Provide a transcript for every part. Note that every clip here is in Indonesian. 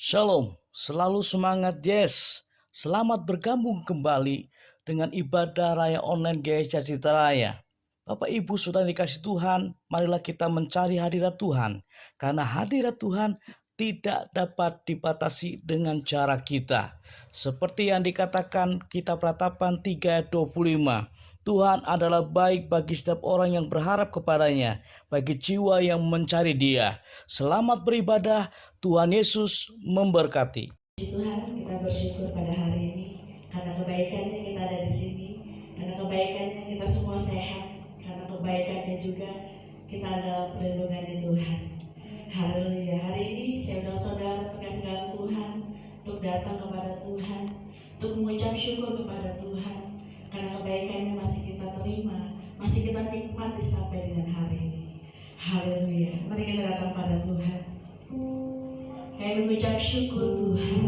Shalom, selalu semangat yes. Selamat bergabung kembali dengan ibadah raya online GSC Citra Raya. Bapak Ibu sudah dikasih Tuhan, marilah kita mencari hadirat Tuhan. Karena hadirat Tuhan tidak dapat dibatasi dengan cara kita. Seperti yang dikatakan kitab Ratapan 3 ayat 25. Tuhan adalah baik bagi setiap orang yang berharap kepadanya, bagi jiwa yang mencari Dia. Selamat beribadah, Tuhan Yesus memberkati. Tuhan, kita bersyukur pada hari ini karena kebaikannya kita ada di sini, karena kebaikannya kita semua sehat, karena kebaikannya juga kita adalah perlindungan Tuhan. Haleluya. Hari ini saudara-saudara terkasih dalam Tuhan untuk datang kepada Tuhan, untuk mengucap syukur kepada Tuhan karena kebaikannya masih kita terima, masih kita nikmati sampai dengan hari ini. Haleluya. Mari kita datang pada Tuhan. Kami mengucap syukur Tuhan.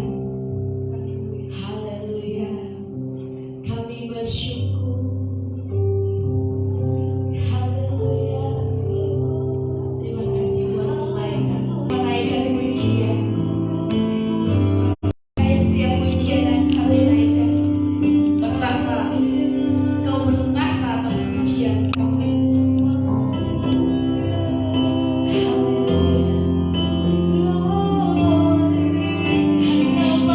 Haleluya. Kami bersyukur. Haleluya. Terima kasih buat kebaikan. Menaikkan pujian. Saya setiap pujian yang kami naikkan. Betapa Kau bertahta atas pujian kami. Haleluya. Hanya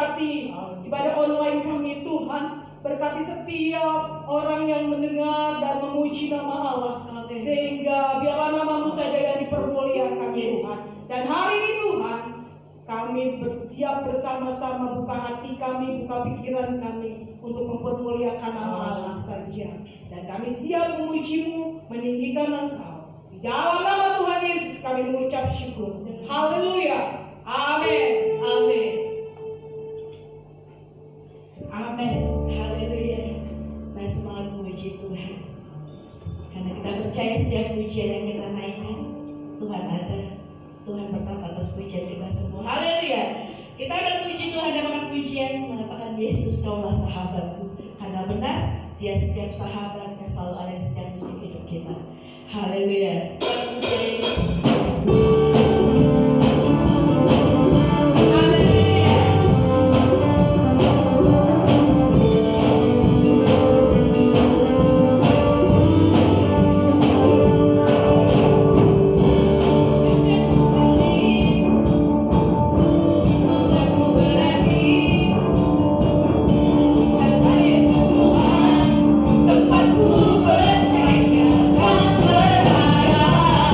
berkati ibadah online kami Tuhan. Berkati setiap orang yang mendengar dan memuji nama Allah. Sehingga biarlah nama-Mu saja yang dipermuliakan Tuhan. Dan hari ini Tuhan, kami bersiap bersama-sama buka hati kami, buka pikiran kami untuk mempermuliakan nama Allah saja. Dan kami siap memuji-Mu, meninggikan Engkau. Di dalam nama Tuhan Yesus kami mengucap syukur. Haleluya. Amin. Amin. Amin. Haleluya. Mari semangat memuji Tuhan. Karena kita percaya setiap pujian yang kita naikkan, Tuhan ada. Tuhan bertata atas pujian kita semua. Haleluya. Kita akan puji Tuhan dengan pujian mengatakan Yesus kaulah sahabatku. Karena benar Dia setiap sahabat yang selalu ada di setiap musim hidup kita. Haleluya. Tempatku berjaya dan berharap.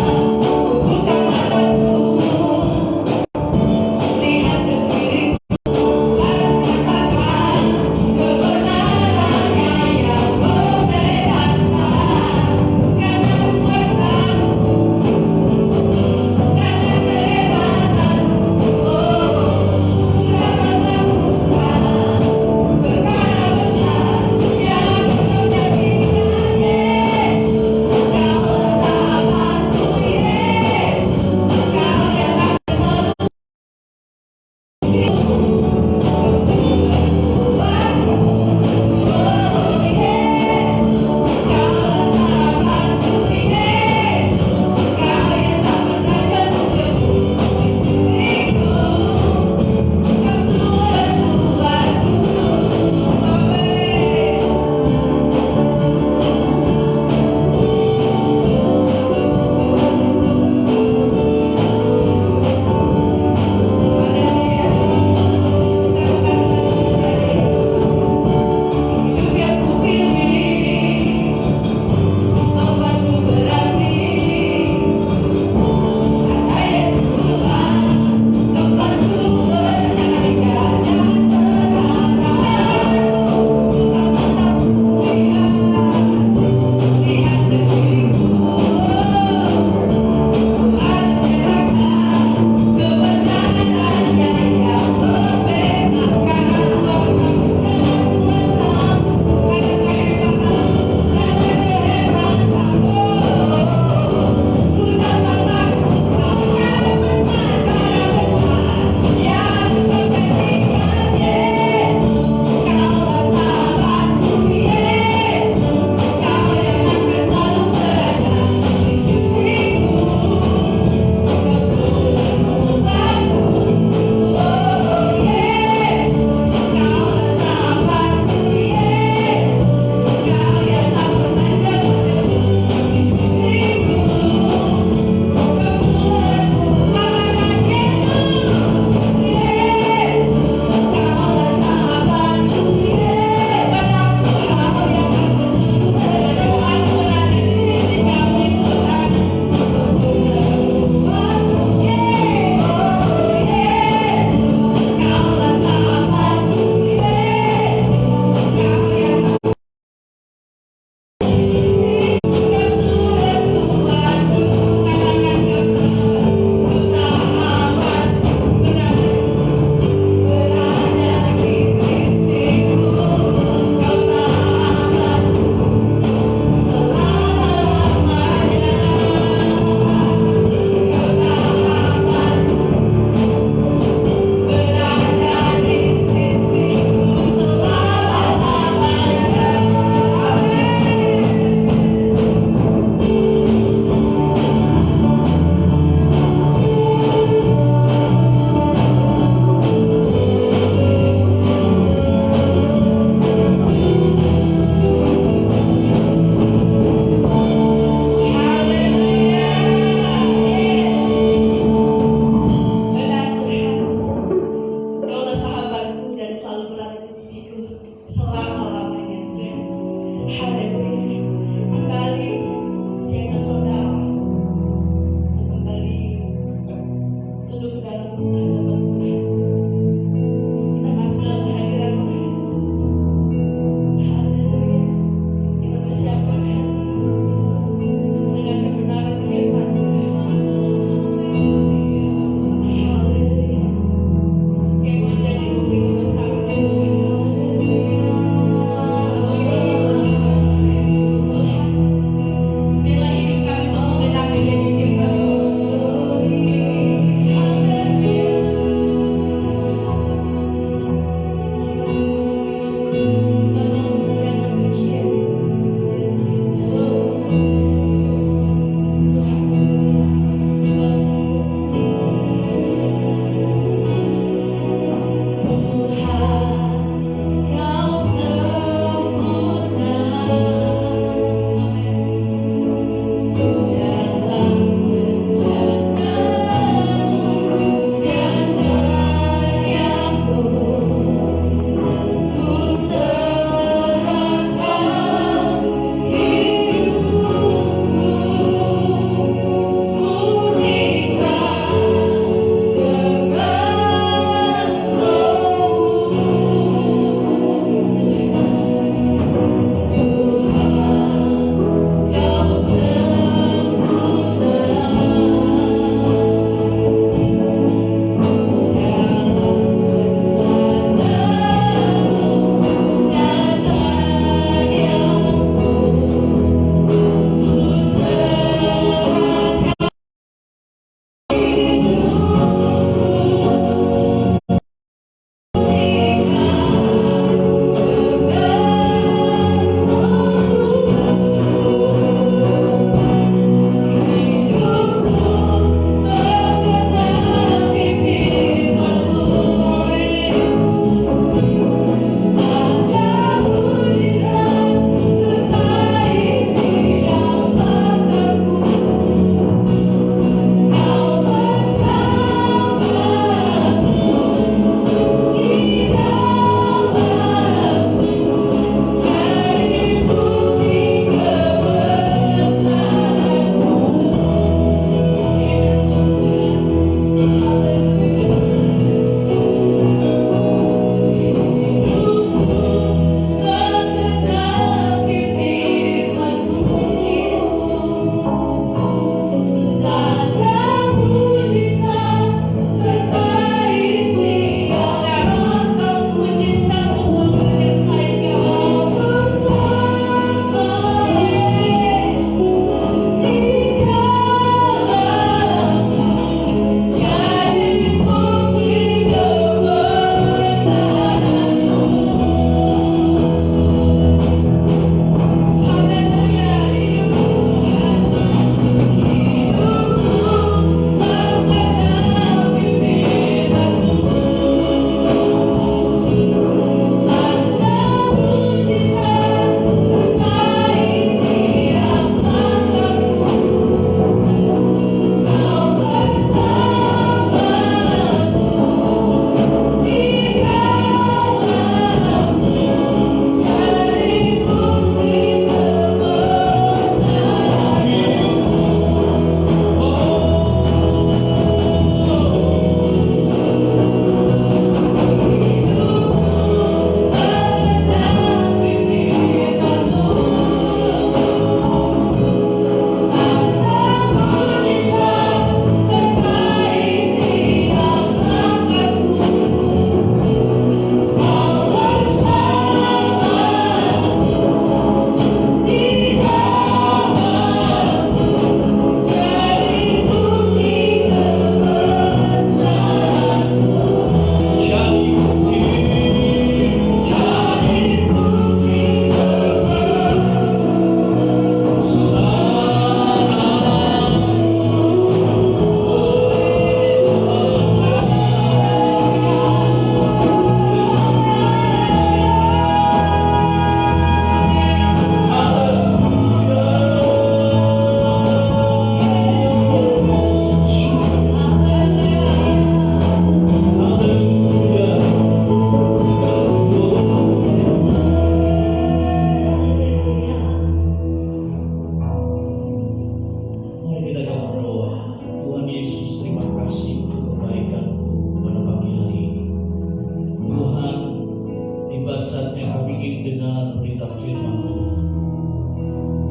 tiba saatnya kami ingin dengar berita firman Tuhan.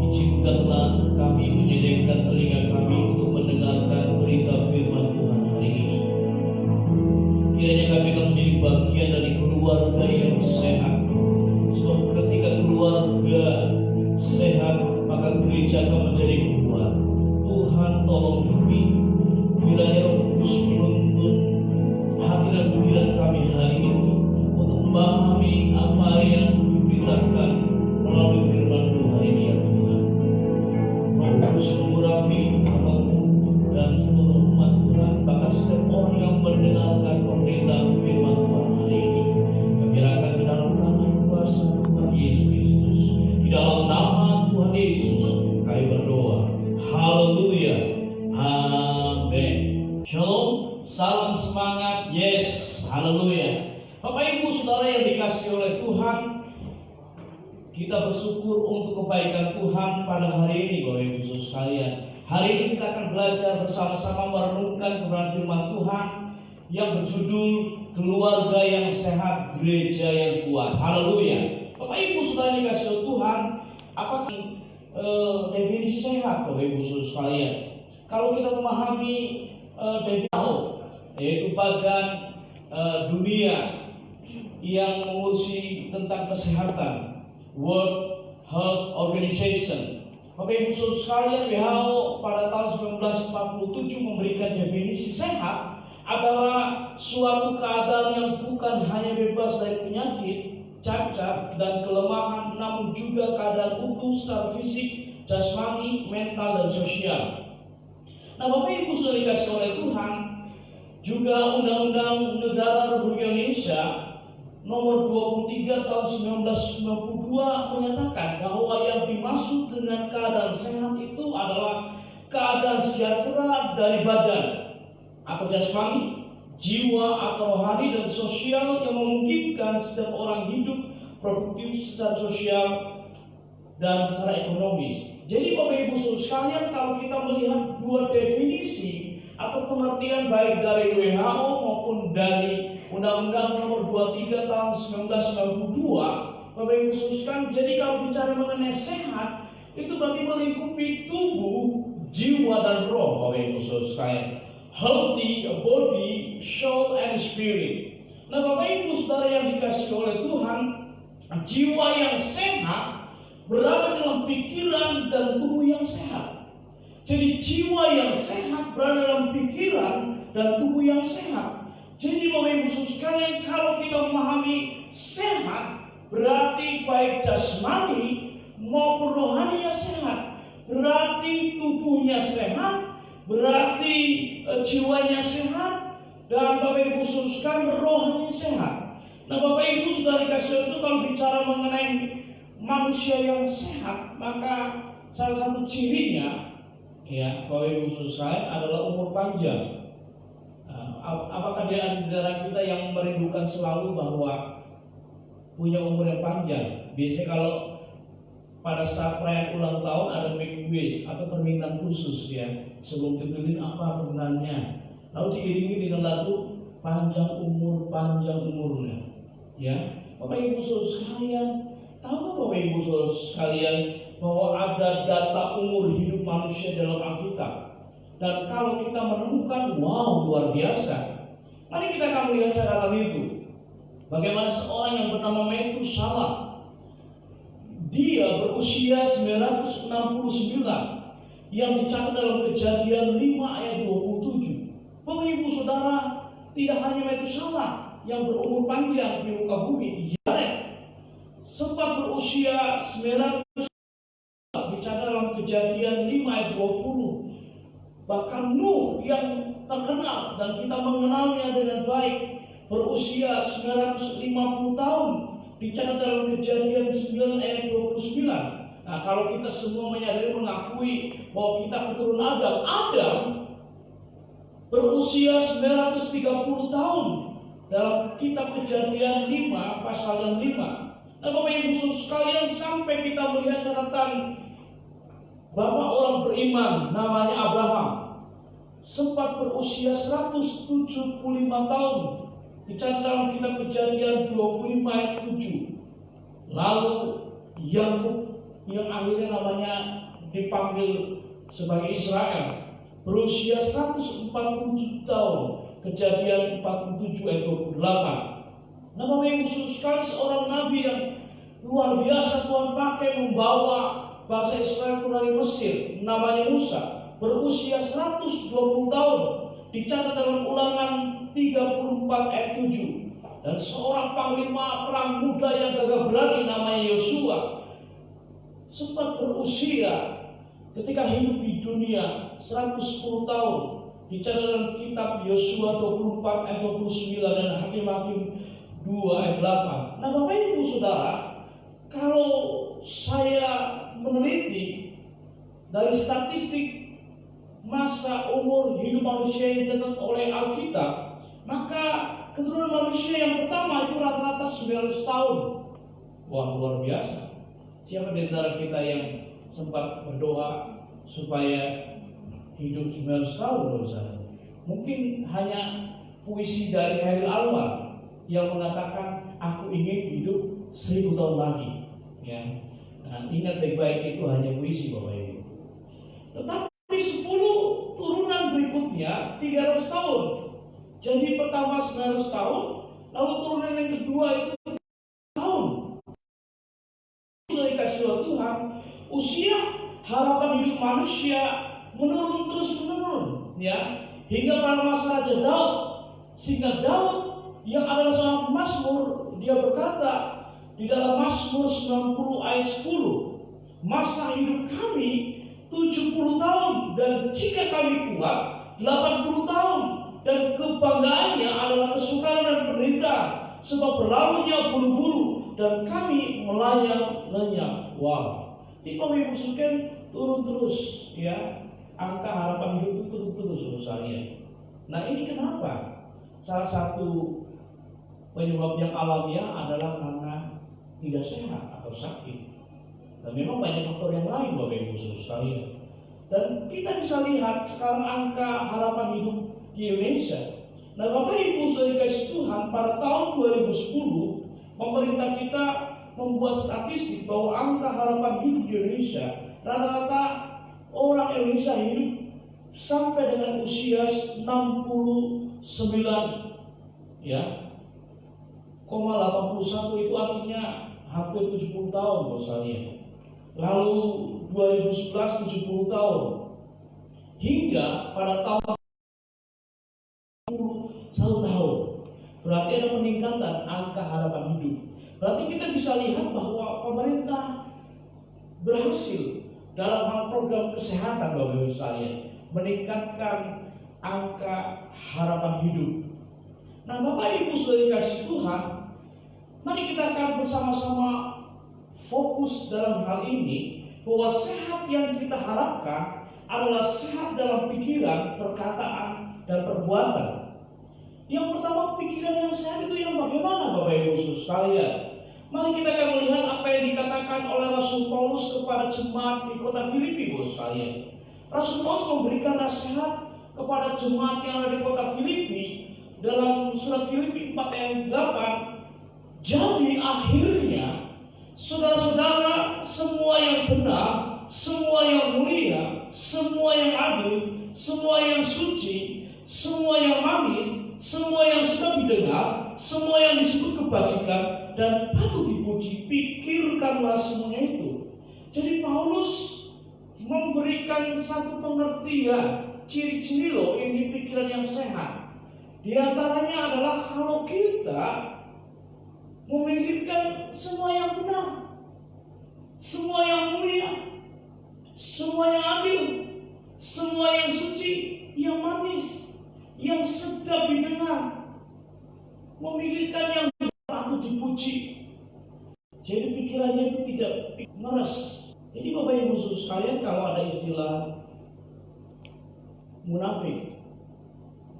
Izinkanlah kami menyediakan telinga kami untuk mendengarkan berita firman Tuhan hari ini. Kiranya kami akan menjadi bagian dari keluarga yang sehat. Sebab ketika keluarga sehat, maka gereja akan menjadi kuat. Tuhan tolong kami. Kiranya Roh Kudus menuntun hati dan pikiran kami hari ini untuk memahami apa yang diberitakan melalui firman Tuhan hari ini ya Tuhan. Roh Kudus mengurapi hamba-Mu dan seluruh umat Tuhan, bahkan setiap orang yang mendengarkan pemberitaan firman Tuhan hari ini. Kami serahkan ke dalam tangan kuasa Tuhan Yesus Kristus. Di dalam nama Tuhan Yesus kami berdoa. Haleluya. Amin. Shalom. Salam semangat. Yes. Haleluya. Bapak Ibu Saudara yang dikasihi oleh Tuhan, kita bersyukur untuk kebaikan Tuhan pada hari ini Bapak Ibu Saudara sekalian. Hari ini kita akan belajar bersama-sama merenungkan kebenaran firman Tuhan yang berjudul Keluarga yang Sehat, Gereja yang Kuat. Haleluya. Bapak Ibu Saudara yang dikasihi oleh Tuhan, apa definisi sehat Bapak Ibu Saudara sekalian? Kalau kita memahami definisi, yaitu badan dunia yang mengurusi tentang kesehatan, World Health Organization. Bapak Ibu Saudara sekalian, WHO pada tahun 1947 memberikan definisi sehat adalah suatu keadaan yang bukan hanya bebas dari penyakit, cacat, dan kelemahan, namun juga keadaan utuh secara fisik, jasmani, mental, dan sosial. Nah, Bapak Ibu sudah dikasih oleh Tuhan, juga Undang-Undang Negara Republik Indonesia Nomor 23 tahun 1992 menyatakan bahwa yang dimaksud dengan keadaan sehat itu adalah keadaan sejahtera dari badan atau jasmani, jiwa atau rohani, dan sosial yang memungkinkan setiap orang hidup produktif secara sosial dan secara ekonomis. Jadi Bapak Ibu Saudara sekalian, kalau kita melihat dua definisi atau pengertian baik dari WHO maupun dari Undang-Undang Nomor 23 tahun 1992, Bapak Ibu Saudara sekalian, jadi kalau bicara mengenai sehat itu berarti melingkupi tubuh, jiwa, dan roh Bapak Ibu Saudara sekalian. Healthy body, soul, and spirit. Nah, Bapak Ibu Saudara yang dikasihi oleh Tuhan, jiwa yang sehat berada dalam pikiran dan tubuh yang sehat. Jadi jiwa yang sehat berada dalam pikiran dan tubuh yang sehat. Jadi Bapak Ibu Saudara sekalian, kalau kita memahami sehat berarti baik jasmani maupun rohaninya sehat. Berarti tubuhnya sehat, berarti jiwanya sehat, dan Bapak Ibu Saudara sekalian rohnya sehat. Nah, Bapak Ibu Saudara dikasih itu kalau bicara mengenai manusia yang sehat, maka salah satu cirinya ya Bapak Ibu Saudara sekalian adalah umur panjang. Apakah di antara kita yang merindukan selalu bahwa punya umur yang panjang? Biasanya kalau pada saat perayaan ulang tahun ada make wish atau permintaan khusus ya, sebelum dipilih apa permintaannya, lalu diiringi dengan lagu panjang umurnya ya. Bapak Ibu Saudara sekalian, tahu Bapak Ibu Saudara sekalian bahwa ada data umur hidup manusia dalam Alkitab? Dan kalau kita menemukan, wow, luar biasa. Mari kita akan melihat catatan itu. Bagaimana seorang yang bernama Metusalah, dia berusia 969, yang dicatat dalam Kejadian 5 ayat 27. Bapak Ibu Saudara, tidak hanya Metusalah yang berumur panjang di muka bumi, Yared sempat berusia 900, dicatat dalam Kejadian 5 ayat 20. Bahkan Nuh yang terkenal dan kita mengenalnya dengan baik berusia 950 tahun, dicatat dalam Kejadian 9 ayat 29. Nah, kalau kita semua menyadari mengakui bahwa kita keturunan Adam berusia 930 tahun dalam kitab Kejadian 5 pasal yang 5. Nah, Bapak Ibu Saudara sekalian, sampai kita melihat catatan bapak orang beriman namanya Abraham sempat berusia 175 tahun Dicatat dalam kitab Kejadian 25 ayat 7. Lalu Yakub yang akhirnya namanya dipanggil sebagai Israel berusia 147 tahun. Kejadian 47 ayat 28. Nah, Bapak Ibu sekali, seorang nabi yang luar biasa Tuhan pakai membawa bangsa Israel keluar dari Mesir, namanya Musa, berusia 120 tahun. Dicatat dalam Ulangan 34 ayat 7. Dan seorang panglima perang muda yang gagah berani namanya Yosua sempat berusia ketika hidup di dunia 110 tahun. Dicatat dalam kitab Yosua 24 ayat 29 dan Hakim-Hakim 2 ayat 8. Nah, Bapak Ibu Saudara, kalau saya meneliti dari statistik masa umur hidup manusia yang dicatat oleh Alkitab, maka keturunan manusia yang pertama itu rata-rata 900 tahun. Wah, luar biasa. Siapa di antara kita yang sempat berdoa supaya hidup 900 tahun, saudara? Mungkin hanya puisi dari Khairil Anwar yang mengatakan aku ingin hidup 1000 tahun lagi. Ya, nah, ingat baik-baik, itu hanya puisi, Bapak Ibu. Tetapi 10 turunan berikutnya 300 tahun. Jadi pertama 900 tahun, lalu turunan yang kedua itu tahun. Sudah dikasih oleh Tuhan, usia harapan hidup manusia menurun terus menurun, ya, hingga pada masa Raja Daud. Sehingga Daud yang adalah seorang pemazmur, dia berkata di dalam Mazmur 90 ayat 10, masa hidup kami 70 tahun, dan jika kami kuat 80 tahun, dan kebanggaannya adalah kesukaran dan penderitaan, sebab berlalunya buru-buru dan kami melayang lenyap. Wow, di Bapak Ibu sekalian, turun terus, ya, angka harapan hidup itu turun terus, misalnya. Nah, ini kenapa? Salah satu penyebab yang alamiah adalah karena tidak sehat atau sakit. Dan memang banyak faktor yang lain, Bapak Ibu sekalian. Dan kita bisa lihat sekarang angka harapan hidup di Indonesia. Nah, Bapak Ibu sudah dikasih Tuhan, pada tahun 2010 pemerintah kita membuat statistik bahwa angka harapan hidup di Indonesia, rata-rata orang Indonesia hidup sampai dengan usia 69, ya, 81, itu artinya hampir 70 tahun, misalnya. Lalu 2011 70 tahun, hingga pada tahun 1 tahun. Berarti ada peningkatan angka harapan hidup. Berarti kita bisa lihat bahwa pemerintah berhasil dalam hal program kesehatan, Bapak Ibu sekalian, meningkatkan angka harapan hidup. Nah, Bapak Ibu sudah dikasih Tuhan, mari kita akan bersama-sama fokus dalam hal ini, bahwa sehat yang kita harapkan adalah sehat dalam pikiran, perkataan, dan perbuatan. Yang pertama, pikiran yang sehat itu yang bagaimana, Bapak Ibu sekalian? Mari kita akan melihat apa yang dikatakan oleh Rasul Paulus kepada jemaat di kota Filipi, Bapak sekalian. Rasul Paulus memberikan nasihat kepada jemaat yang ada di kota Filipi dalam surat Filipi 4 ayat 8. Jadi akhirnya, saudara-saudara, semua yang benar, semua yang mulia, semua yang adil, semua yang suci, semua yang manis, semua yang sudah didengar, semua yang disebut kebajikan dan patut dipuji, pikirkanlah semuanya itu. Jadi Paulus memberikan satu pengertian, ciri-ciri loh ini pikiran yang sehat. Di antaranya adalah kalau kita memikirkan semua yang benar, semua yang mulia, semua yang adil, semua yang suci, yang manis, yang sedap didengar, memikirkan yang patut dipuji. Jadi pikirannya itu tidak meres. Jadi Bapak Ibu sekalian, kalau ada istilah munafik,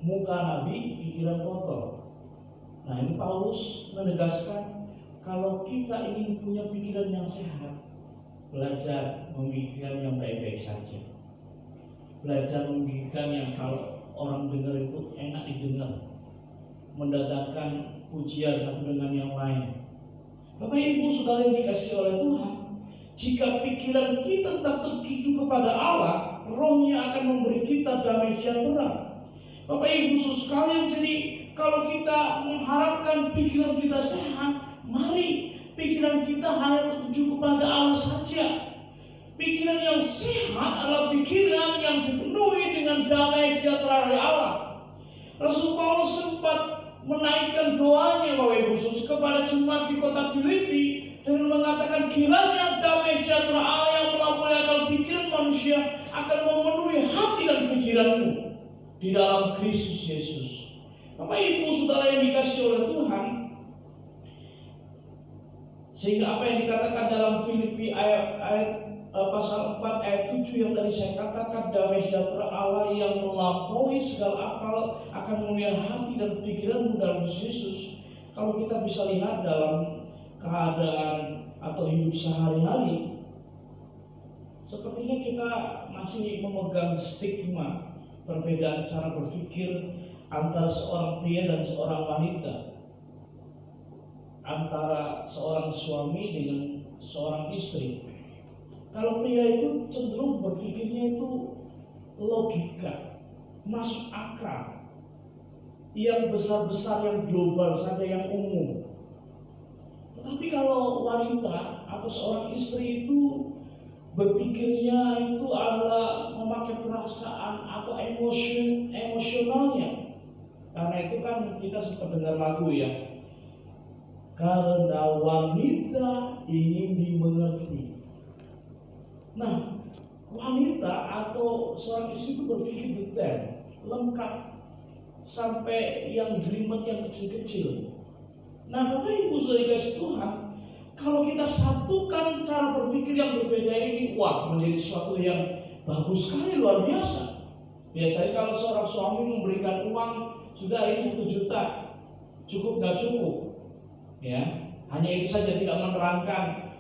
muka nabi, pikiran kotor. Nah, ini Paulus menegaskan kalau kita ingin punya pikiran yang sehat, belajar memikirkan yang baik-baik saja. Belajar memikirkan yang kalau orang dengar itu enak didengar. mendatangkan pujian satu dengan yang lain. Bapak Ibu Saudara yang dikasihi oleh Tuhan, jika pikiran kita tetap tertuju kepada Allah, Roh-Nya akan memberi kita damai sejahtera. Bapak Ibu Saudara sekalian, jadi kalau kita mengharapkan pikiran kita sehat, mari pikiran kita hanya tertuju kepada Allah saja. Pikiran yang sehat adalah pikiran yang dipenuhi dengan damai sejahtera dari Allah. Rasul Paulus sempat menaikkan doanya Bapak Ibu Saudara kepada jemaat di kota Filipi dengan mengatakan, kiranya damai sejahtera Allah yang melampaui akal pikiran manusia akan memenuhi hati dan pikiranmu di dalam Kristus Yesus. Bapak Ibu Saudara yang dikasihi oleh Tuhan, sehingga apa yang dikatakan dalam Filipi pasal 4 ayat 7 yang tadi saya katakan, damai sejahtera Allah yang melampaui segala akal akan memenuhi hati dan pikiranmu dalam Yesus. Kalau kita bisa lihat dalam keadaan atau hidup sehari-hari, sepertinya kita masih memegang stigma perbedaan cara berpikir antara seorang pria dan seorang wanita, antara seorang suami dengan seorang istri. Kalau pria itu cenderung berpikirnya itu logika, masuk akal, yang besar-besar, yang global saja, yang umum. Tetapi kalau wanita atau seorang istri itu berpikirnya itu adalah memakai perasaan atau emosionalnya. Karena itu kan kita sempat dengar lagu ya, karena wanita ingin dimengerti. Nah, wanita atau seorang istri itu berpikir detail, lengkap, sampai yang jelimet, yang kecil-kecil. Nah, Bapak Ibu Saudara dikasihi Tuhan, kalau kita satukan cara berpikir yang berbeda ini, wah, menjadi sesuatu yang bagus sekali, luar biasa. Biasanya kalau seorang suami memberikan uang, sudah ini 1 juta, cukup nggak cukup? Ya, hanya itu saja, tidak menerangkan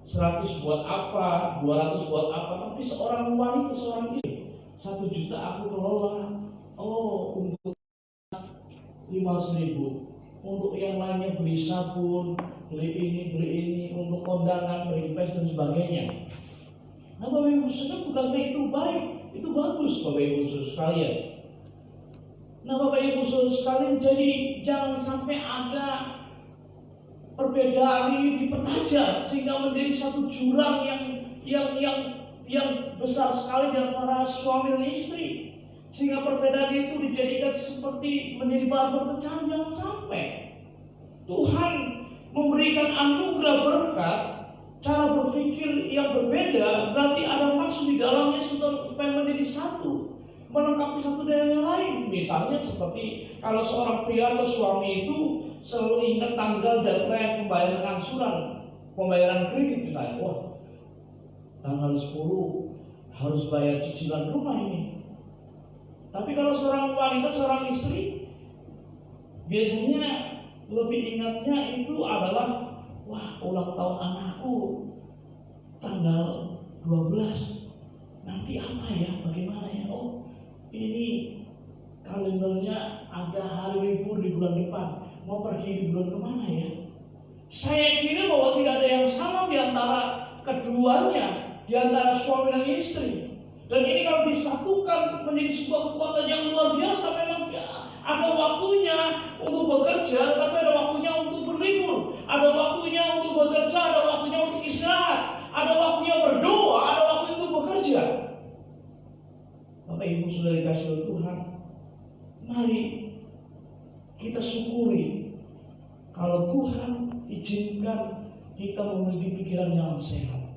100 buat apa, 200 buat apa. Tapi seorang wanita, seorang istri, 1 juta aku kelola, untuk 500.000, untuk yang lainnya beli sabun, beli ini, untuk kondangan, beli pes dan sebagainya. Nah, Bapak Ibu Saudara, bukankah itu baik? Itu bagus Bapak Ibu Saudara sekalian. Nah, Bapak Ibu Saudara sekalian, jadi jangan sampai ada perbedaan ini dipertajam sehingga menjadi satu jurang yang besar sekali di antara suami dan istri, sehingga perbedaan itu dijadikan seperti menjadi bahan perpecahan. Jangan sampai. Tuhan memberikan anugerah berkat, cara berpikir yang berbeda, berarti ada maksud di dalamnya supaya menjadi satu, melengkapi satu dengan yang lain. Misalnya seperti kalau seorang pria atau suami itu selalu ingat tanggal dan tanggal pembayaran angsuran, pembayaran kredit misalnya. Wah, tanggal 10 harus bayar cicilan rumah ini. Tapi kalau seorang wanita, seorang istri, biasanya lebih ingatnya itu adalah, wah, ulang tahun anakku tanggal 12. Nanti apa ya, bagaimana ya? Oh, ini kalendernya ada hari libur di bulan depan. Mau pergi di bulan kemana ya? Saya kira bahwa tidak ada yang salah di antara keduanya, di antara suami dan istri. Dan ini kalau disatukan menjadi sebuah kekuatan yang luar biasa. Memang ada waktunya untuk bekerja, tapi ada waktunya untuk berlibur. Ada waktunya untuk bekerja, ada waktunya untuk istirahat. Ada waktunya berdoa, ada waktu untuk bekerja. Bapak Ibu Saudara dikasihi oleh Tuhan, mari kita syukuri kalau Tuhan izinkan kita memiliki pikiran yang sehat.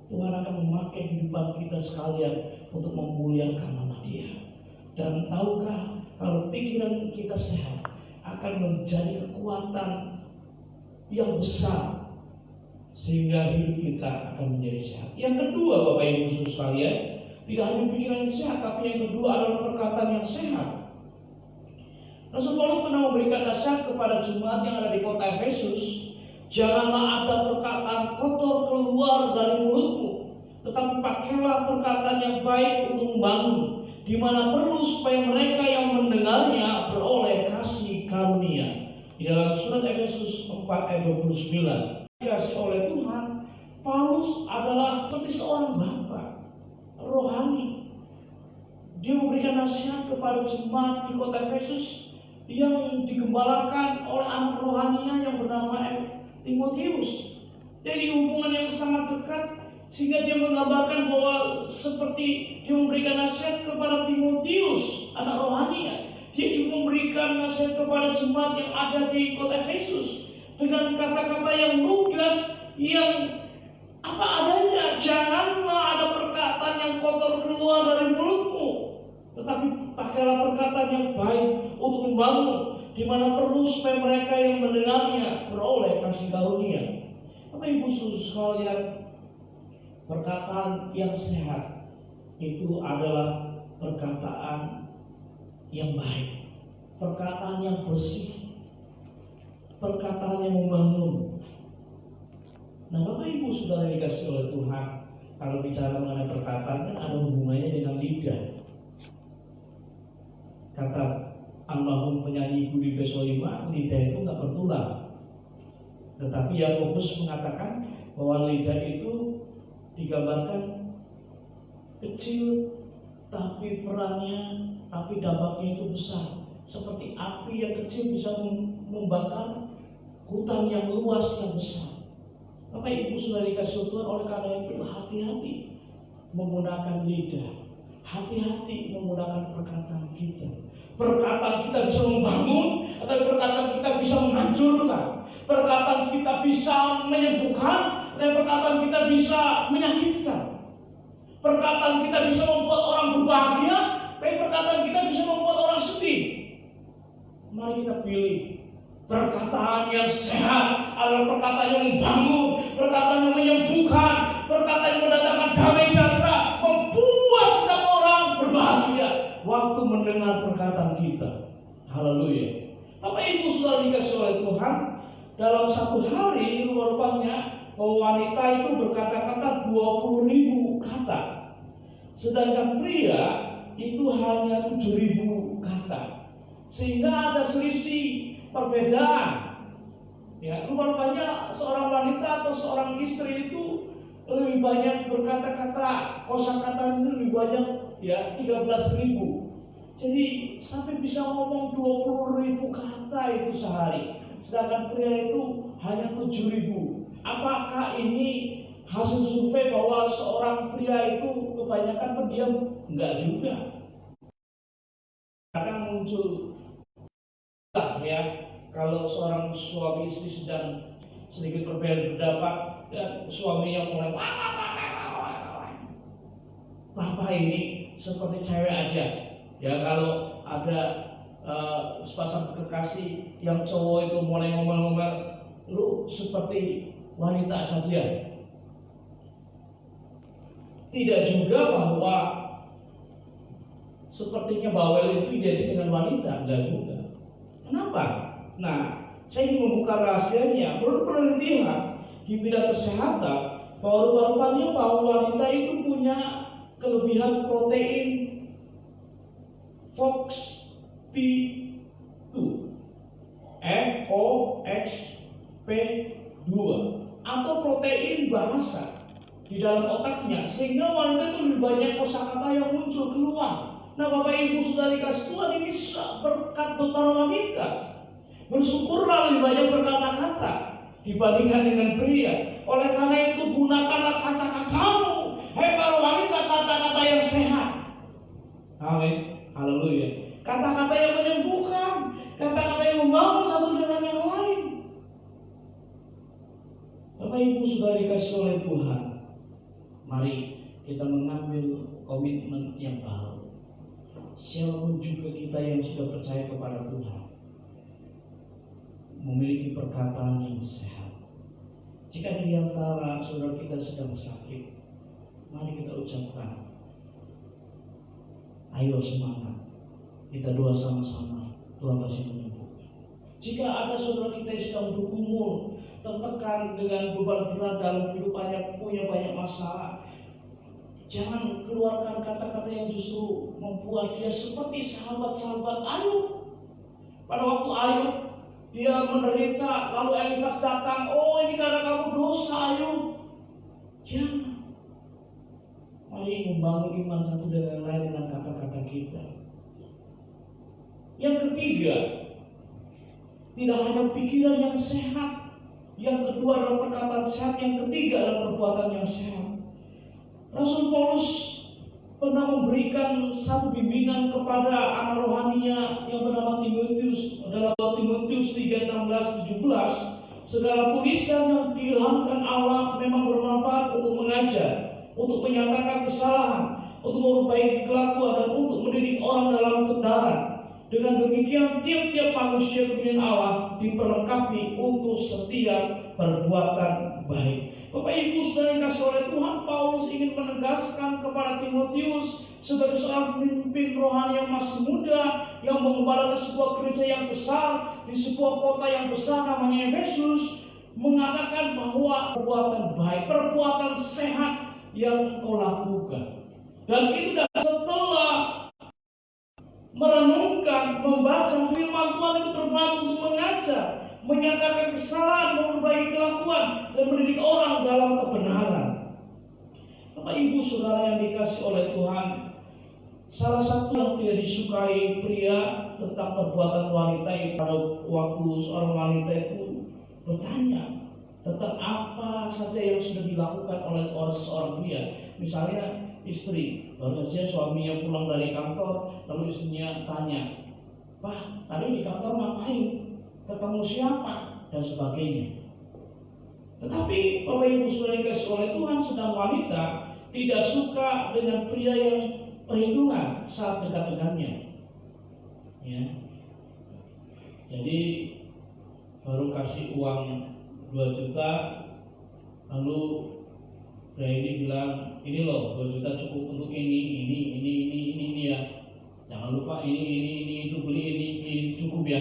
Tuhan akan memakai kehidupan kita sekalian untuk memuliakan nama Dia. Dan tahukah, kalau pikiran kita sehat akan menjadi kekuatan yang besar sehingga hidup kita akan menjadi sehat. Yang kedua, Bapak Ibu Saudara sekalian, tidak hanya pikiran yang sehat, tapi yang kedua adalah perkataan yang sehat. Rasul Paulus pernah memberikan nasihat kepada jemaat yang ada di kota Efesus, janganlah ada perkataan kotor keluar dari mulutmu, tetapi pakailah perkataan yang baik untuk membangun, di mana perlu supaya mereka yang mendengarnya beroleh kasih karunia. Di dalam surat Efesus 4 ayat 29, dikasih oleh Tuhan, Paulus adalah seperti seorang bapak rohani. Dia memberikan nasihat kepada jemaat di kota Efesus yang digembalakan oleh anak rohaninya yang bernama Timotius. Jadi hubungan yang sangat dekat, sehingga dia menggambarkan bahwa seperti dia memberikan nasihat kepada Timotius, anak rohaninya, dia juga memberikan nasihat kepada jemaat yang ada di kota Efesus dengan kata-kata yang lugas, yang apa adanya. Janganlah ada perkataan yang kotor keluar dari mulutmu, tetapi pakailah perkataan yang baik untuk membangun, di mana perlu supaya mereka yang mendengarnya beroleh kasih karunia. Bapak Ibu sekalian, perkataan yang sehat itu adalah perkataan yang baik, perkataan yang bersih, perkataan yang membangun. Nah, Bapak Ibu Saudara dikasih oleh Tuhan, kalau bicara mengenai perkataan kan ada hubungannya dengan lidah. Kata almarhum penyanyi Budi Pesolima, lidah itu nggak bertulang. Tetapi Yakobus mengatakan bahwa lidah itu digambarkan kecil, tapi perannya, tapi dampaknya itu besar. Seperti api yang kecil bisa membakar hutan yang luas yang besar. Bapak Ibu Saudara dikasih Tuhan, oleh karena itu hati-hati menggunakan lidah, hati-hati menggunakan perkataan kita. Perkataan kita bisa membangun, atau perkataan kita bisa menghancurkan. Perkataan kita bisa menyembuhkan, dan perkataan kita bisa menyakitkan. Perkataan kita bisa membuat orang berbahagia, tapi perkataan kita bisa membuat orang sedih. Mari kita pilih perkataan yang sehat, adalah perkataan yang membangun, perkataan yang menyembuhkan, perkataan yang mendatangkan damai sejahtera, membuat setiap orang berbahagia waktu mendengar perkataan kita. Haleluya. Bapak Ibu Saudara dikasih oleh Tuhan, dalam satu hari rupanya bahwa wanita itu berkata-kata 20.000 kata, sedangkan pria itu hanya 7.000 kata, sehingga ada selisih perbedaan. Ya, rupanya seorang wanita atau seorang istri itu lebih banyak berkata-kata, kosakata itu lebih banyak, ya, 13.000. Jadi sampai bisa ngomong 20.000 kata itu sehari, sedangkan pria itu hanya 7.000. Apakah ini hasil survei bahwa seorang pria itu kebanyakan pendiam? Enggak juga. Kadang muncul, ya, kalau seorang suami istri sedang sedikit berbeda pendapat dan suaminya mulai Bapak ini seperti cewek aja. Ya, kalau ada sepasang kekasih yang cowok itu mulai ngomel-ngomel, lu seperti wanita saja. Tidak juga bahwa sepertinya bawel itu identik dengan wanita, enggak juga. Kenapa? Nah, saya ingin membuka rahasianya. Menurut penelitian di bidang kesehatan, bahwa rupanya bahwa wanita itu punya kelebihan protein FOXP2, FOXP2, atau protein bahasa di dalam otaknya, sehingga wanita itu lebih banyak kosakata yang muncul keluar. Nah, Bapak Ibu Saudara dikasih Tuhan, ini berkat buat para wanita. Bersyukurlah lebih banyak berkata-kata dibandingkan dengan pria. Oleh karena itu gunakanlah kata-katamu, hai para wanita, kata-kata yang sehat. Amin. Haleluya. Kata-kata yang menyembuhkan, kata-kata yang membangun satu dengan yang lain. Bapak Ibu Saudara dikasih oleh Tuhan, mari kita mengambil komitmen yang baru. Siapapun juga kita yang sudah percaya kepada Tuhan, memiliki perkataan yang sehat. Jika di antara saudara kita sedang sakit, mari kita ucapkan, ayo semangat, kita doa sama-sama, Tuhan pasti menyembuhkan. Jika ada saudara kita yang sedang bergumul, tertekan dengan beban berat dalam kehidupannya, punya banyak masalah, Jangan keluarkan kata-kata yang justru membuat dia seperti sahabat-sahabat Ayub. Pada waktu Ayub dia menderita, lalu Elifaz datang, oh ini karena kamu dosa Ayub. Jangan. Mari membangun iman satu dengan yang lain dengan kata-kata kita. Yang ketiga, tidak hanya pikiran yang sehat. Yang kedua adalah perkataan sehat. Yang ketiga adalah perbuatan yang sehat. Rasul Paulus pernah memberikan satu bimbingan kepada anak rohaninya yang bernama Timotius. Dalam Timotius 3:16-17, segala tulisan yang diilhamkan Allah memang bermanfaat untuk mengajar, untuk menyatakan kesalahan, untuk memperbaiki kelakuan, dan untuk mendidik orang dalam kebenaran. Dengan demikian tiap-tiap manusia kemuliaan Allah diperlengkapi untuk setiap perbuatan baik. Bapak Ibu saudara yang dikasihi oleh Tuhan, Paulus ingin menegaskan kepada Timotius sebagai seorang pemimpin rohani yang masih muda, yang mengembalakan sebuah gereja yang besar di sebuah kota yang besar namanya Efesus, mengatakan bahwa perbuatan baik, perbuatan sehat yang kau lakukan. Dan itu setelah merenungkan, membaca firman Tuhan itu bermanfaat untuk mengajar, menyatakan kesalahan, memperbaiki kelakuan, dan mendidik orang dalam kebenaran. Bapak Ibu saudara yang dikasihi oleh Tuhan, salah satu yang tidak disukai pria tentang perbuatan wanita itu pada waktu seorang wanita itu bertanya tentang apa saja yang sudah dilakukan oleh seorang pria. Misalnya istri, baru saja suaminya pulang dari kantor, lalu istrinya tanya, "Pak, tadi di kantor ngapain? Ketemu siapa?" dan sebagainya. Tetapi Bapak Ibu saudara dikasihi oleh Tuhan, sedang wanita tidak suka dengan pria yang perhitungan saat dekat dengannya. Ya. Jadi baru kasih uang 2 juta, lalu pria ini bilang, "Ini loh 2 juta cukup untuk ini ya. Jangan lupa ini itu beli ini cukup ya."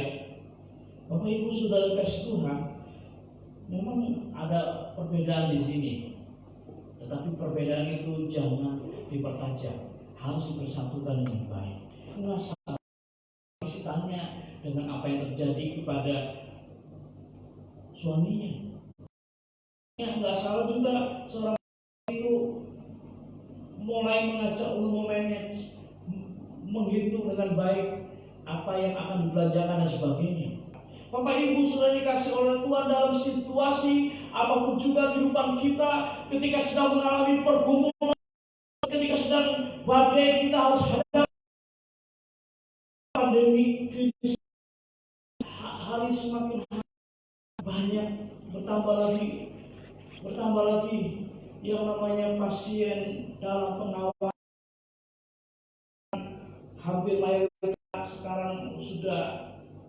Bapak Ibu saudara dikasihi Tuhan, memang ada perbedaan di sini. Tetapi perbedaan itu jangan dipertajam, harus dipersatukan dengan baik. Masalah tanya dengan apa yang terjadi kepada suaminya. Ya, nggak salah juga seorang itu mulai mengajak untuk memanage, menghitung dengan baik apa yang akan dibelanjakan dan sebagainya. Bapak Ibu saudara dikasihi oleh Tuhan, dalam situasi apapun juga kehidupan kita, ketika sedang mengalami pergumulan, ketika sedang badai, kita harus hadapi pandemi virus. Hari semakin banyak, bertambah lagi yang namanya pasien dalam pengawasan. Hampir mayoritas sekarang sudah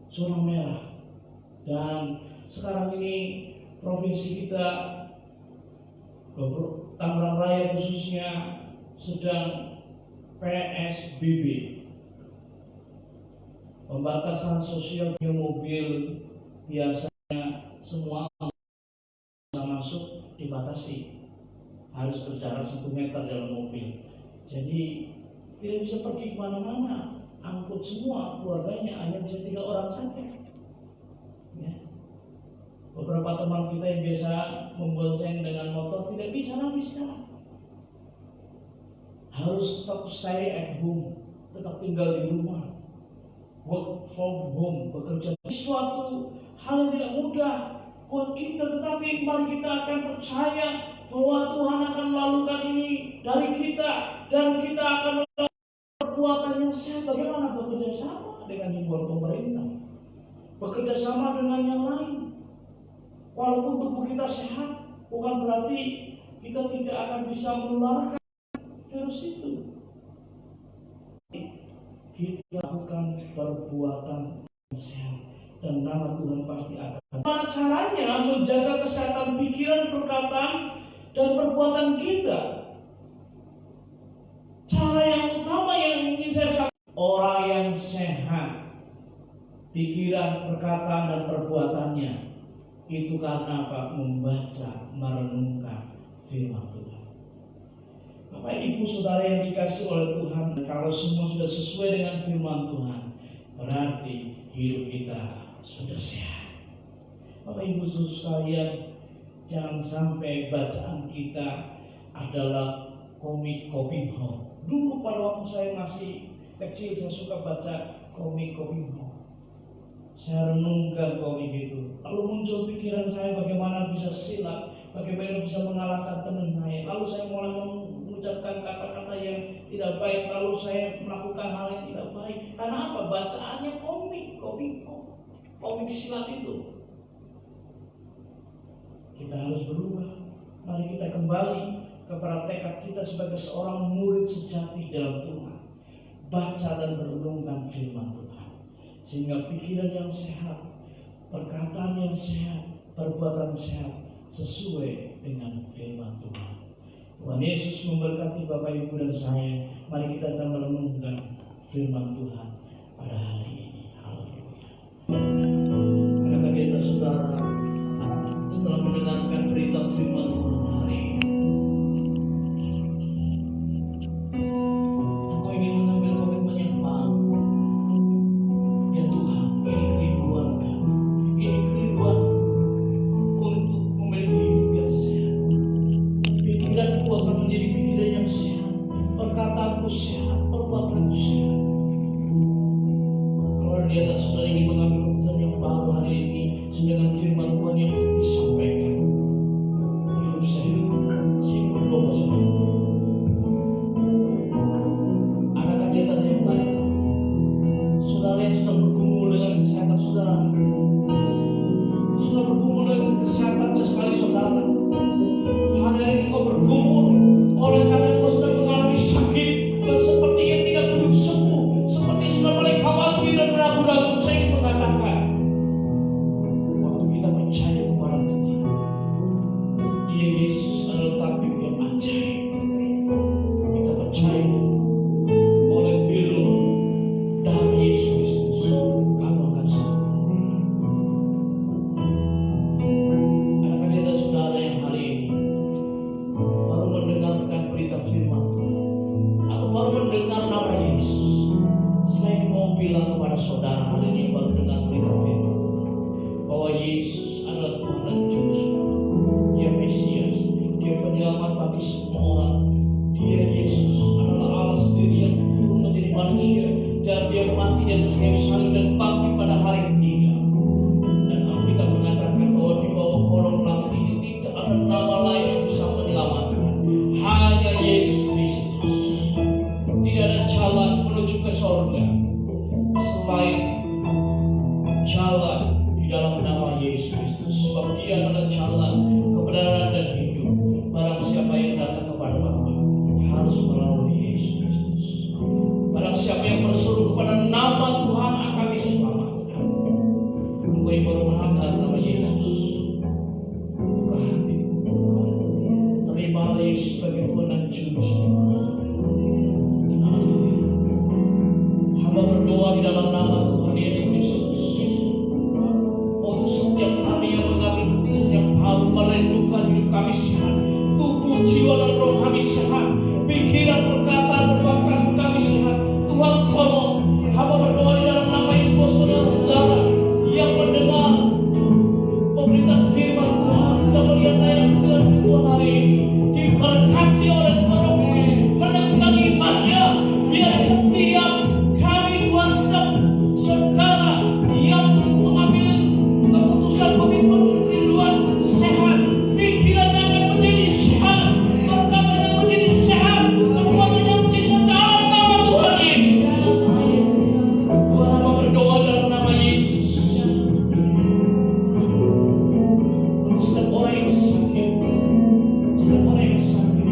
zona merah. Dan sekarang ini provinsi kita, Tangerang Raya khususnya, sedang PSBB, pembatasan sosial. Mobil biasanya semua bisa masuk dibatasi, harus berjarak 1 meter dalam mobil. Jadi tidak bisa pergi kemana-mana, angkut semua keluarganya, hanya bisa 3 orang saja. Ya. Beberapa teman kita yang biasa membonceng dengan motor tidak bisa lagi sekarang. Harus tetap stay at home, tetap tinggal di rumah, work from home, bekerja. Suatu hal yang tidak mudah buat kita, tetapi mari kita akan percaya bahwa Tuhan akan melakukan ini dari kita, dan kita akan melakukan perbuatan yang sehat. Bagaimana bekerja sama dengan himbauan pemerintah, bekerja sama dengan yang lain. Walaupun tubuh kita sehat, bukan berarti kita tidak akan bisa menularkan virus itu. Kita lakukan perbuatan yang sehat, dan nama Tuhan pasti akan. Bagaimana caranya menjaga kesehatan pikiran, perkataan, dan perbuatan kita? Cara yang utama yang ingin saya sampaikan, orang yang sehat, pikiran, perkataan, dan perbuatannya itu karena apa? Membaca, merenungkan firman Tuhan. Bapak Ibu Saudara yang dikasih oleh Tuhan, kalau semua sudah sesuai dengan firman Tuhan, berarti hidup kita sudah sehat. Bapak Ibu Saudara sekalian, jangan sampai bacaan kita adalah komik Kopinho. Dulu pada waktu saya masih kecil, saya suka baca komik Kopinho. Saya renungkan komik itu. Lalu muncul pikiran saya bagaimana bisa silat, bagaimana bisa mengalahkan teman saya. Lalu saya mulai mengucapkan kata-kata yang tidak baik. Lalu saya melakukan hal yang tidak baik. Karena apa? Bacaannya komik Kopinho, komik silat itu. Kita harus berubah. Mari kita kembali kepada tekad kita sebagai seorang murid sejati dalam Tuhan. Baca dan merenungkan firman Tuhan, sehingga pikiran yang sehat, perkataan yang sehat, perbuatan sehat sesuai dengan firman Tuhan. Tuhan Yesus memberkati Bapak Ibu dan saya. Mari kita akan merenungkan firman Tuhan pada hari ini. Haleluya. Adakah kita saudara setelah mendengarkan berita firman Tuhan hari ini, aku ingin mengambil komitmen yang baru. Ya Tuhan, ini kerinduan kami, ini kerinduan untuk memiliki hidup yang sehat. Pikiranku akan menjadi pikiran yang sehat, perkataanku sehat, perbuatanku sehat. Kalau di atas saudara ingin mengambil keputusan yang baru hari ini dengan firman Tuhan yang disampaikan, hidup sehat, sing berdoa saudara. Adakah di atas yang lain? Saudara yang sedang bergumul dengan kesehatan saudara, sudah bergumul dengan kesehatan jasmani saudara. Hari ini kau bergumul oleh karena kau sedang mengalami sakit dan sepertinya tidak kunjung sembuh, seperti sudah mulai khawatir dan ragu-ragu. Saya ingin mengatakan, waktu kita percaya kepada Tuhan, Dia Yesus adalah tabib yang ajaib. Kita percaya oleh firman darah Yesus Kristus, kamu akan sembuh. Adakah ada saudara yang hari ini baru mendengarkan berita firman Tuhan, atau baru mendengar nama Yesus? Saya mau bilang kepada saudara hari ini yang baru dengar berita firman Tuhan, bahwa Yesus adalah Tuhan dan Juru Selamat. Dia Mesias, Dia penyelamat bagi semua orang. Dia Yesus adalah Allah sendiri yang turun menjadi manusia, dan Dia mati di atas kayu salib dan bangkit pada hari ketiga. Dan Alkitab mengatakan bahwa di bawah kolong langit ini tidak ada nama lain yang bisa menyelamatkan, hanya Yesus Kristus. Tidak ada jalan menuju ke sorga selain jalan di dalam nama Yesus Kristus, sebab Dia adalah jalan, kebenaran dan hidup. Barang siapa yang datang kepada Bapa harus melalui Yesus Kristus. Barang siapa yang berseru kepada nama Tuhan akan diselamatkan. Engkau yang baru mendengar nama Yesus, buka hatimu, terimalah Yesus sebagai Tuhan dan Juru Selamat. Haleluya. Hamba berdoa di dalam nama Tuhan Yesus Kristus, untuk setiap kami yang mengambil keputusan yang baru, merindukan hidup kami sehat, tubuh, jiwa dan roh kami sehat, pikiran, perkataan, perbuatan kami sehat. Tuhan tolong, hamba berdoa di dalam nama Yesus, saudara-saudara yang mendengar pemberitaan firman Tuhan, yang melihat ayat firman Tuhan hari ini, diberkati oleh Tuhan Roh Kudus, meneguhkan imannya, biar setiap kami Tuhan sedang saudara yang mengambil keputusan komitmen kerinduan sehat, pikirannya akan menjadi sehat, perkataannya menjadi sehat, perbuatannya menjadi sehat dalam nama Tuhan Yesus. Tuhan, hamba berdoa dalam nama Yesus untuk setiap orang yang sakit, setiap orang yang sakit,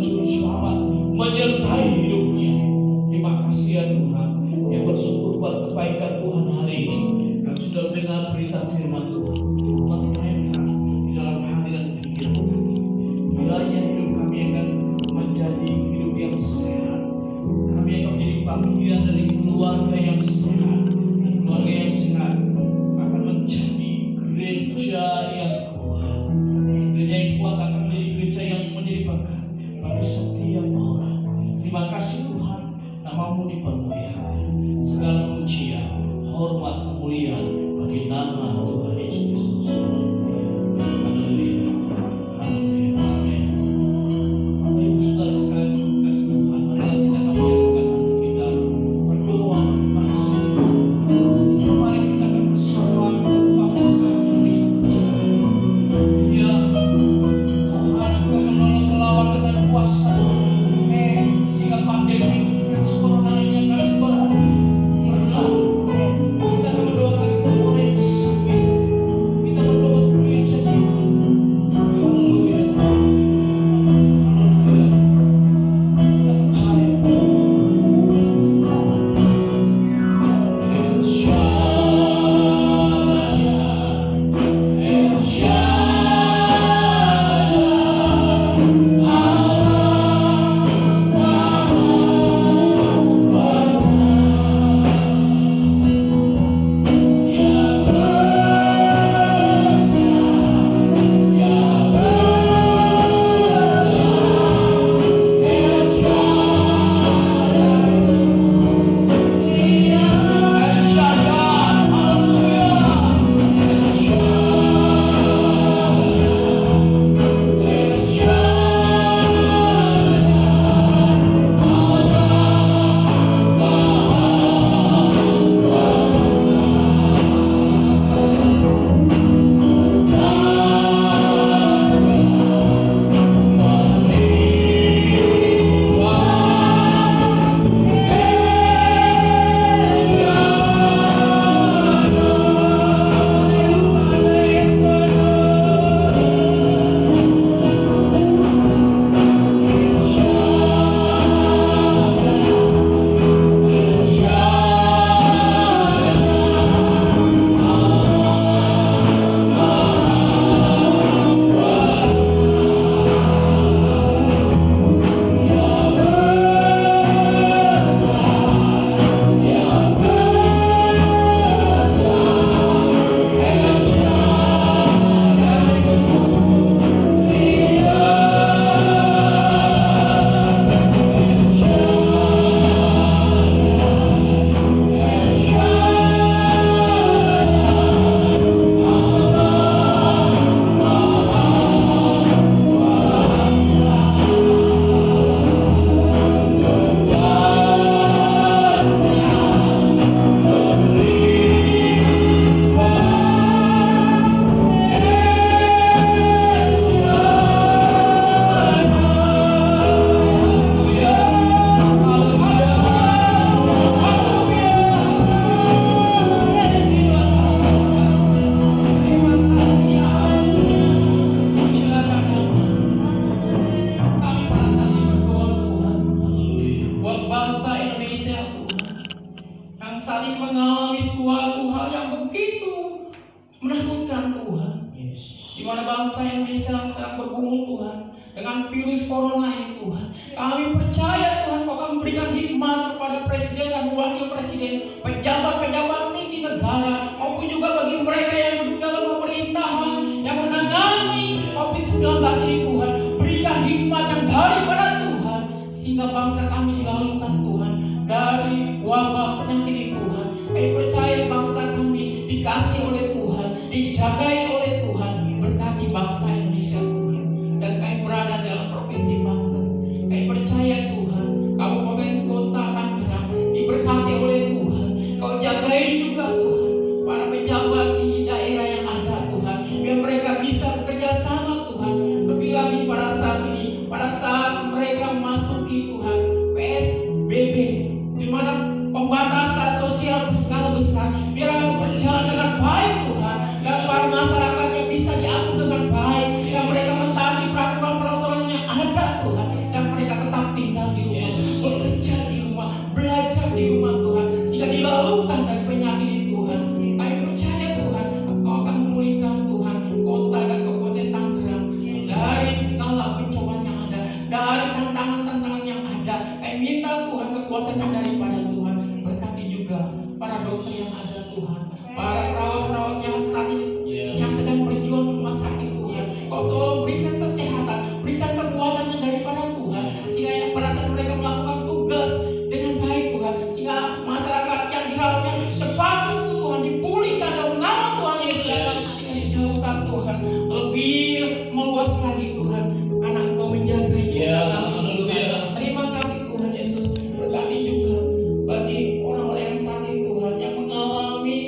Juru Selamat menyertai hidupnya. Terima kasih ya Tuhan, yang bersyukur buat kebaikan Tuhan hari ini. Kami sudah mendengar berita firman Tuhan, menerapkan di dalam hati dan pikiran kami. Kiranya hidup kami akan menjadi hidup yang sehat. Kami akan menjadi bagian dari keluarga yang sehat, dan keluarga yang sehat akan menjadi gereja yang kuat. Gereja yang kuat akan menjadi gereja yang menjadi berkat bagi setiap orang. Terima kasih Tuhan, namamu dipermuliakan. Segala pujian, hormat, kemuliaan bagi nama Tuhan Yesus Kristus. Haleluya. Haleluya. Amin. Bapak Ibu Saudara sekalian, kasih Tuhan, marilah kita kembalikan hati kita berdoa kepada Tuhan. Mari kita akan bersorak bangsa Indonesia. Ya Tuhan, Engkau menolong melawan dengan kuasa sehingga pandemi virus corona ini akan berlalu. Kita akan mendoakan semua orang yang sakit. Kita berdoa gereja kita. Haleluya. Haleluya. Kita percaya. El Shaddai, El di mana bangsa Indonesia sedang bergumul Tuhan dengan virus corona ini Tuhan. Kami percaya Tuhan Kau akan memberikan hikmat kepada Presiden dan Wakil Presiden, pejabat-pejabat tinggi negara, maupun juga bagi mereka yang duduk dalam pemerintahan yang menangani COVID-19 ini Tuhan. Berikan hikmat yang daripada Tuhan, sehingga bangsa kami dilalukan Tuhan dari wabah penyakit ini Tuhan. Kami percaya bangsa kami dikasih oleh Tuhan, dijagai oleh Tuhan. Berkati bangsa Indonesia Tuhan. Dan kami berada dalam provinsi Banten. Kami percaya Tuhan, Kabupaten Kota Tangerang diberkati oleh Tuhan. Kau jagai juga Tuhan para pejabat di daerah yang ada Tuhan, biar mereka bisa bekerja sama Tuhan. Lebih lagi pada saat ini, pada saat mereka memasuki Tuhan kekuatan yang daripada Tuhan. Berkati juga para dokter yang ada Tuhan, para perawat-perawat yang saat ini yang sedang berjuang di rumah sakit Tuhan. Kau tolong berikan kesehatan, berikan kekuatan yang daripada Tuhan, sehingga yang pada saat mereka melakukan tugas dengan baik Tuhan, sehingga masyarakat yang dirawat yang cepat sembuh Tuhan, dipulihkan dalam nama Tuhan Yesus, sehingga dijauhkan Tuhan lebih meluas lagi Tuhan, karena Engkau menjaga Tuhan. Terima kasih Tuhan Yesus. Berkati juga bagi orang-orang yang sakit Tuhan, yang mengalami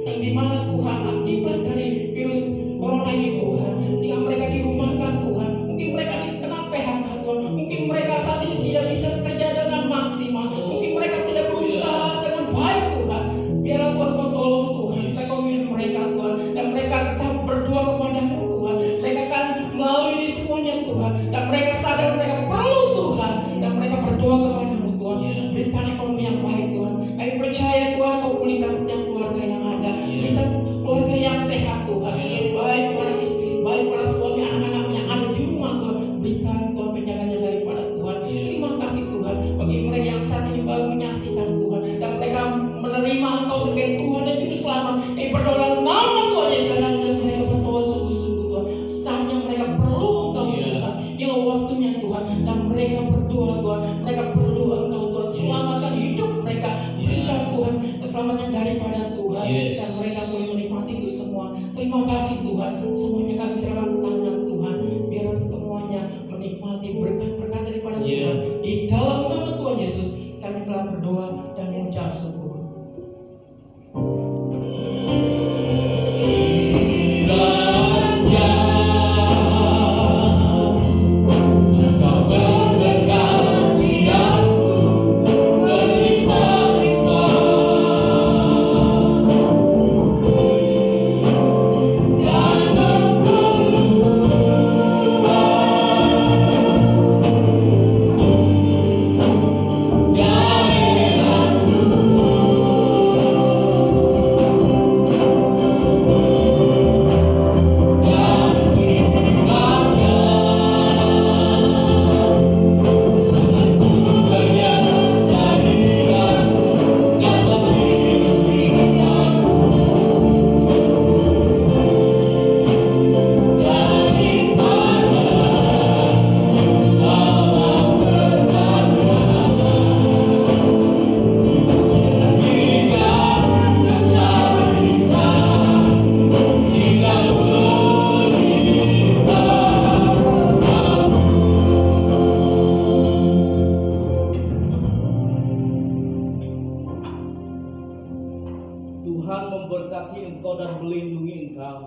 yang dimana Tuhan akibat dari virus corona ini Tuhan, sehingga mereka dirumahkan Tuhan, mungkin mereka kena PHK Tuhan, mungkin mereka saat ini tidak bisa bekerja dengan maksimal, mungkin mereka tidak berusaha dengan baik Tuhan. Biarlah Tuhan Kau tolong Tuhan, rekomen mereka Tuhan, dan mereka tetap berdoa kepadamu Tuhan. Mereka akan melalui ini semuanya Tuhan, dan mereka sadar mereka perlu Tuhan, dan mereka berdoa kepadamu Tuhan. Berikan ekonomi yang baik Tuhan. Kami percaya Tuhan Kau pulihkan setiap keluarga yang ada, berikan keluarga yang sehat Tuhan, baik para istri, baik para suami, anak-anak yang ada di rumah Tuhan. Berikan Tuhan penjaganya daripada Tuhan. Terima kasih Tuhan bagi mereka yang saat ini baru menyaksikan Tuhan, dan mereka menerima Engkau sebagai Tuhan dan Juru Selamat. Berdoa dalam nama Tuhan Yesus, dan mereka berdoa sungguh-sungguh Tuhan. Saatnya mereka perlu Engkau Tuhan, yang waktunya Tuhan, dan mereka berdoa Tuhan, mereka perlu Engkau Tuhan. Selamatkan hidup mereka, berikan Tuhan keselamatan daripada Tuhan, dan mereka boleh menikmati itu semua. Terima kasih Tuhan, semuanya kami serahkan tangan Tuhan, biar semuanya menikmati berkat-berkat daripada Tuhan. Di dalam nama Tuhan Yesus kami telah berdoa dan mengucap syukur. Tuhan memberkati engkau dan melindungi engkau.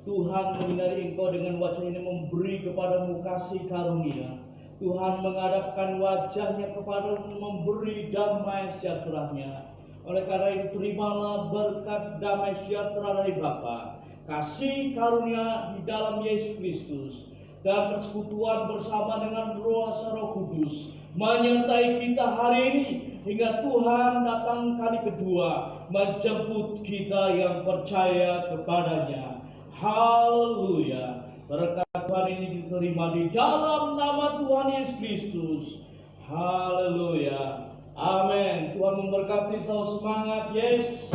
Tuhan menyinari engkau dengan wajah-Nya, memberi kepadamu kasih karunia. Tuhan menghadapkan wajahnya kepadamu, memberi damai sejahtera-Nya. Oleh karena itu terimalah berkat damai sejahtera dari Bapa, kasih karunia di dalam Yesus Kristus, dan persekutuan bersama dengan Roh Kudus menyertai kita hari ini hingga Tuhan datang kali kedua menjemput kita yang percaya kepadanya. Haleluya. Berkat Tuhan ini diterima di dalam nama Tuhan Yesus Kristus. Haleluya. Amin. Tuhan memberkati, selalu semangat. Yes.